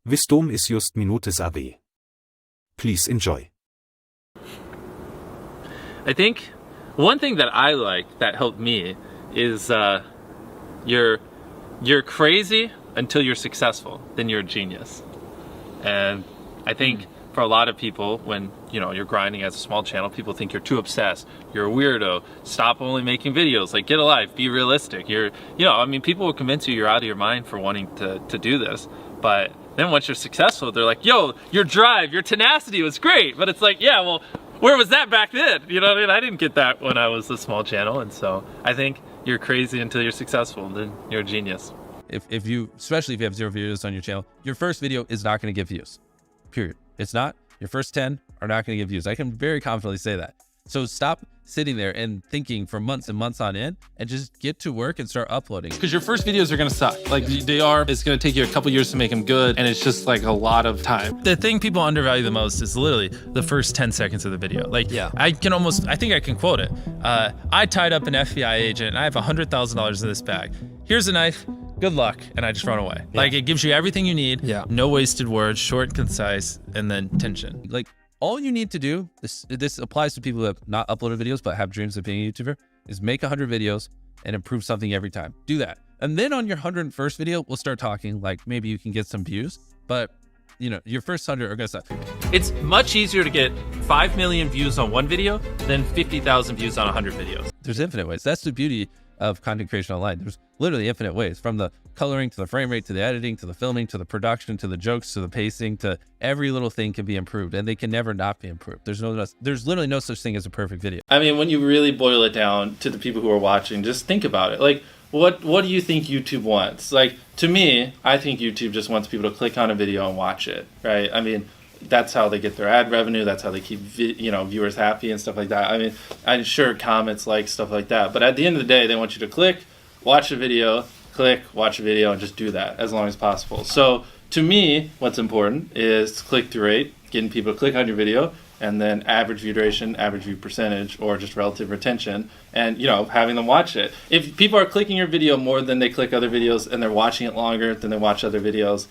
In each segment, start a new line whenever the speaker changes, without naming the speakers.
Wisdom is just minutes away. Please enjoy.
I think one thing that I like that helped me is you're crazy until you're successful, then you're a genius. And I think for a lot of people, when you're grinding as a small channel, people think you're too obsessed, you're a weirdo, stop only making videos, like get a life, be realistic. People will convince you're out of your mind for wanting to do this, but then once you're successful, they're like, yo, your drive, your tenacity was great. But it's like, yeah, well, where was that back then? You know what I mean? I didn't get that when I was a small channel. And so I think you're crazy until you're successful, then you're a genius.
If you, especially if you have 0 videos on your channel, your first video is not going to get views, period. It's not. Your first 10 are not going to get views. I can very confidently say that. So stop sitting there and thinking for months and months on end and just get to work and start uploading.
Because your first videos are going to suck. Like they are, it's going to take you a couple years to make them good. And it's just like a lot of time.
The thing people undervalue the most is literally the first 10 seconds of the video. Like, yeah, I think I can quote it. I tied up an FBI agent and I have $100,000 in this bag. Here's a knife. Good luck. And I just run away. Yeah. Like it gives you everything you need. Yeah. No wasted words, short, concise, and then tension.
Like all you need to do, this applies to people who have not uploaded videos but have dreams of being a YouTuber, is make 100 videos and improve something every time. Do that. And then on your 101st video, we'll start talking, like maybe you can get some views, but your first 100 are gonna suck.
It's much easier to get 5 million views on one video than 50,000 views on 100 videos.
There's infinite ways. That's the beauty of content creation online. There's literally infinite ways, from the coloring to the frame rate to the editing to the filming to the production to the jokes to the pacing, to every little thing can be improved, and they can never not be improved. There's literally no such thing as a perfect video.
I mean, when you really boil it down to the people who are watching, just think about it. Like, what do you think YouTube wants? Like, to me, I think YouTube just wants people to click on a video and watch it, right? I mean, that's how they get their ad revenue. That's how they keep viewers happy and stuff like that. I mean, I'm sure comments, like stuff like that. But at the end of the day, they want you to click, watch a video, click, watch a video, and just do that as long as possible. So to me, what's important is click-through rate, getting people to click on your video, and then average view duration, average view percentage, or just relative retention, and having them watch it. If people are clicking your video more than they click other videos, and they're watching it longer than they watch other videos,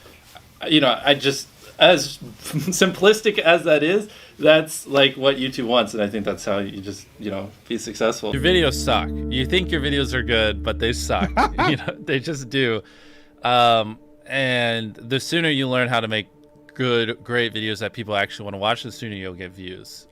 as simplistic as that is, that's like what YouTube wants, and I think that's how you just be successful. Your videos suck. You think your videos are good, but they suck. They just do. And the sooner you learn how to make great videos that people actually want to watch, the sooner you'll get views.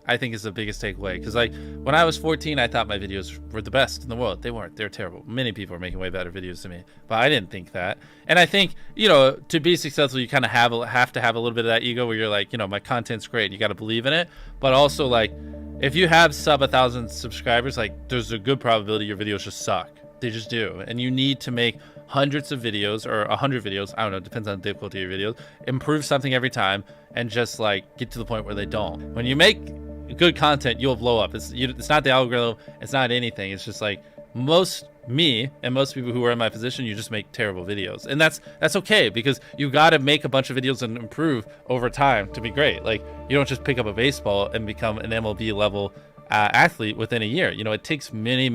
I think is the biggest takeaway, because like when I was 14, I thought my videos were the best in the world. They weren't. They're terrible. Many people are making way better videos than me, but I didn't think that. And I think to be successful, you kind of have to have a little bit of that ego where you're like, my content's great, you got to believe in it. But also, like, if you have sub 1,000 subscribers, like, there's a good probability your videos just suck. They just do. And you need to make hundreds of videos, or 100 videos, I don't know, depends on the difficulty of your videos, improve something every time, and just like get to the point where they don't. When you make good content, you'll blow up. It's not the algorithm, it's not anything. It's just like me and most people who are in my position, you just make terrible videos, and that's okay, because you got to make a bunch of videos and improve over time to be great. Like, you don't just pick up a baseball and become an MLB level athlete within a year. It takes many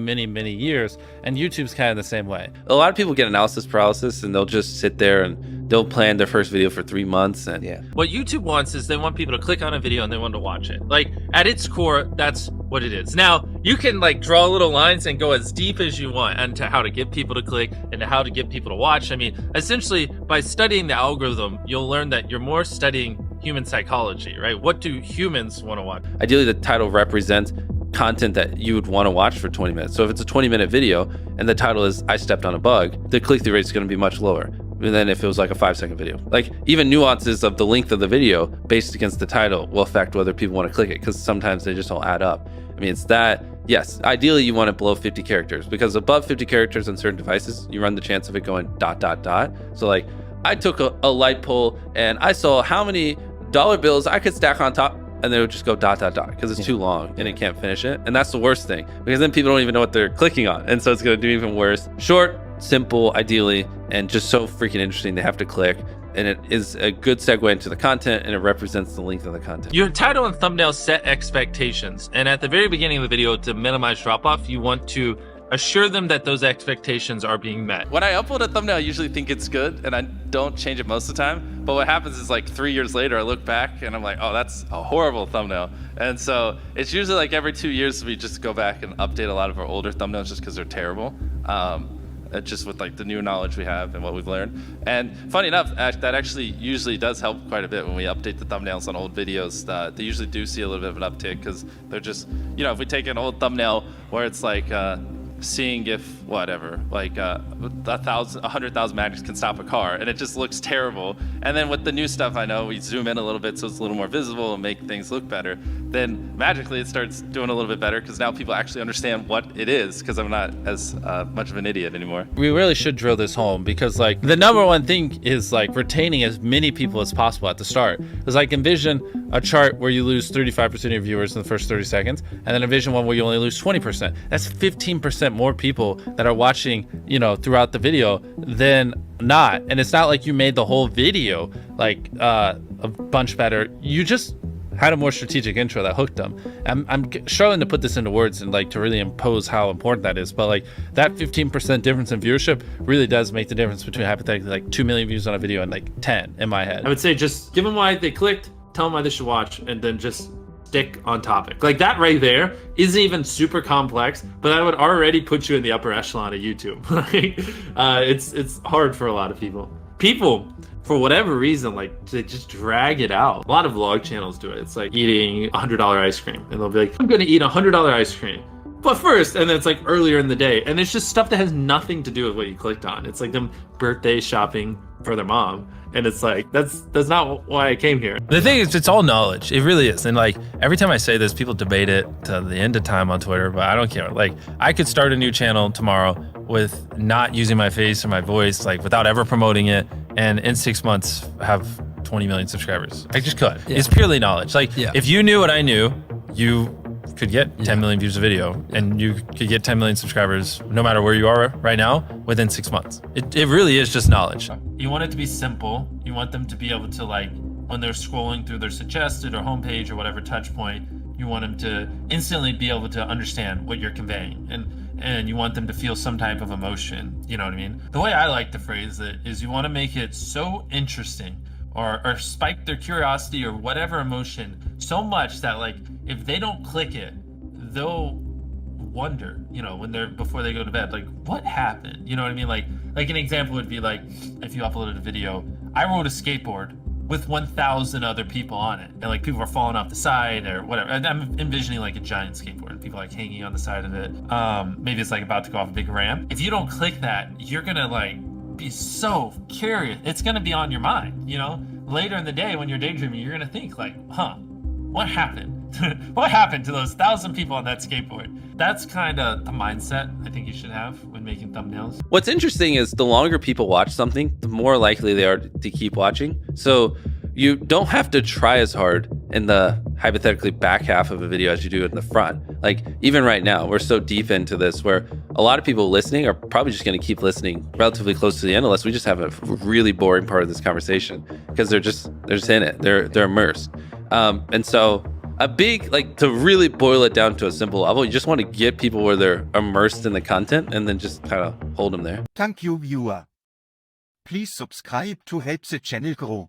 years, and YouTube's kind of the same way.
A lot of people get analysis paralysis, and they'll just sit there and they'll plan their first video for 3 months. And
what YouTube wants is they want people to click on a video and they want to watch it. Like, at its core, that's what it is. Now, you can like draw little lines and go as deep as you want into how to get people to click and how to get people to watch. I mean, essentially, by studying the algorithm, you'll learn that you're more studying human psychology, right? What do humans want to watch?
Ideally, the title represents content that you would want to watch for 20 minutes. So if it's a 20-minute video and the title is "I stepped on a bug," the click-through rate is going to be much lower than if it was like a 5-second video. Like, even nuances of the length of the video based against the title will affect whether people want to click it, because sometimes they just don't add up. I mean, it's that, yes, ideally you want it below 50 characters, because above 50 characters on certain devices, you run the chance of it going ... So like, I took a light pole and I saw how many dollar bills I could stack on top, and they would just go ... because it's too long and it can't finish it. And that's the worst thing, because then people don't even know what they're clicking on, and so it's going to do even worse. Short, simple, ideally, and just so freaking interesting they have to click, and it is a good segue into the content, and it represents the length of the content.
Your title and thumbnail set expectations, and at the very beginning of the video, to minimize drop off, you want to
assure them that those expectations are being met.
When I upload a thumbnail, I usually think it's good and I don't change it most of the time. But what happens is like 3 years later, I look back and I'm like, oh, that's a horrible thumbnail. And so it's usually like every 2 years we just go back and update a lot of our older thumbnails just because they're terrible. Just with like the new knowledge we have and what we've learned. And funny enough, that actually usually does help quite a bit when we update the thumbnails on old videos. They usually do see a little bit of an uptick because they're just, you know, if we take an old thumbnail where it's like seeing if whatever, like 100,000 magics can stop a car, and it just looks terrible. And then with the new stuff, I know we zoom in a little bit so it's a little more visible and make things look better. Then magically it starts doing a little bit better because now people actually understand what it is because I'm not as much of an idiot anymore.
We really should drill this home because like the number one thing is like retaining as many people as possible at the start. Because like envision a chart where you lose 35% of your viewers in the first 30 seconds, and then envision one where you only lose 20%. That's 15% more people that are watching, you know, throughout the video than not. And it's not like you made the whole video like a bunch better. You just had a more strategic intro that hooked them. I'm struggling to put this into words and like to really impose how important that is, but like that 15% difference in viewership really does make the difference between hypothetically like 2 million views on a video and like 10 in my head.
I would say just give them why they clicked, tell them why they should watch, and then just stick on topic. Like that right there isn't even super complex, but that would already put you in the upper echelon of YouTube. It's hard for a lot of people. For whatever reason, like they just drag it out. A lot of vlog channels do it. It's like eating $100 ice cream, and they'll be like, I'm gonna eat $100 ice cream, but first, and then it's like earlier in the day, and it's just stuff that has nothing to do with what you clicked on. It's like them birthday shopping for their mom, and it's like that's not why I came here.
The thing is, it's all knowledge. It really is. And like every time I say this, people debate it to the end of time on Twitter, but I don't care. Like I could start a new channel tomorrow with not using my face or my voice, like without ever promoting it, and in 6 months have 20 million subscribers. I just could. Yeah. It's purely knowledge. Like if you knew what I knew, you could get 10 million views a video, and you could get 10 million subscribers no matter where you are right now within 6 months. It really is just knowledge.
You want it to be simple. You want them to be able to, like, when they're scrolling through their suggested or homepage or whatever touch point, you want them to instantly be able to understand what you're conveying, and you want them to feel some type of emotion. You know what I mean? The way I like to phrase it is you want to make it so interesting or spike their curiosity or whatever emotion so much that, like, if they don't click it, they'll wonder, you know, before they go to bed, like, what happened? You know what I mean? Like an example would be like, if you uploaded a video, I rode a skateboard with 1,000 other people on it, and like people are falling off the side or whatever. And I'm envisioning like a giant skateboard and people like hanging on the side of it. Maybe it's like about to go off a big ramp. If you don't click that, you're gonna like be so curious. It's gonna be on your mind, you know? Later in the day when you're daydreaming, you're gonna think like, what happened? What happened to those 1,000 people on that skateboard? That's kind of the mindset I think you should have when making thumbnails.
What's interesting is the longer people watch something, the more likely they are to keep watching. So you don't have to try as hard in the hypothetically back half of a video as you do in the front. Like even right now, we're so deep into this where a lot of people listening are probably just going to keep listening relatively close to the end unless we just have a really boring part of this conversation because they're just in it. They're immersed. And so a big, like, to really boil it down to a simple level, you just want to get people where they're immersed in the content and then just kind of hold them there.
Thank you, viewer. Please subscribe to help the channel grow.